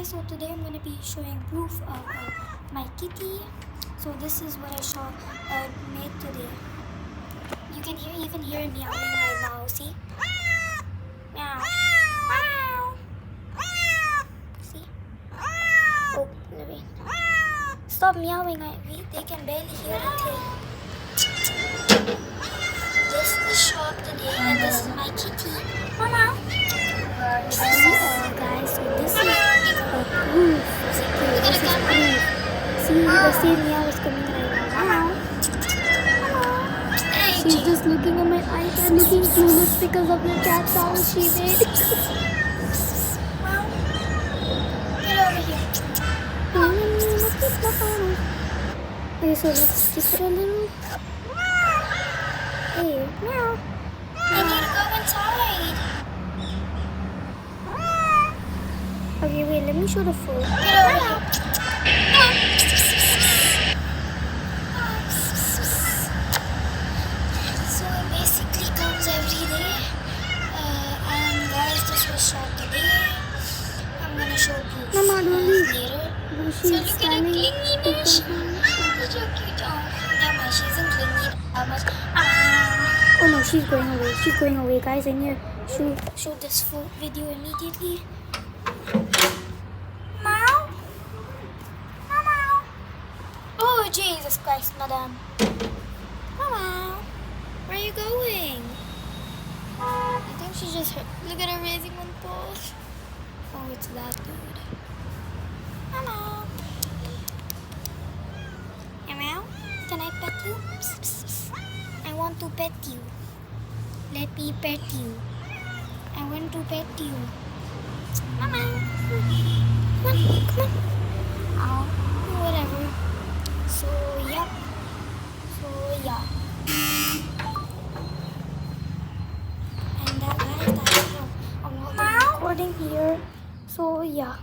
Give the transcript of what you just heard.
guys, so today I'm going to be showing proof of my kitty. So this is what I made today. You can even hear it meowing right now. See? Meow. Meow. See? Oh, let me. Stop meowing. They can barely hear the thing. This is the shop today, and this is my kitty. Mama. Guys, so this is proof. This is proof. See, the same meow is coming right now. She's just looking at my eyes and looking clueless because of the cat sound she made. Get over here. Okay, so let's keep it a little. Hey, meow. I need to go inside. Okay, wait, let me show the food. Get over here. So it basically comes every day. And guys, this was shot today. I'm gonna show you Mama, don't leave. later. She's So look at her standing clinginess. Look so cute. Oh, never mind. She isn't clingy that much. Oh no, she's going away. She's going away, guys. I need to Shoot this full video immediately. Meow. Meow, meow. Oh, Jesus Christ, madam. Meow, meow. Where are you going? I think she just hurt. Look at her raising one paw. Oh, it's that dude. Meow, meow. Meow, meow. Can I pet you? Psst, psst, psst. I want to pet you. Let me pet you. I want to pet you. Mama. Come on, come on. Oh, whatever. So, yeah. And that, guys, that's it. I'm recording here. So, yeah.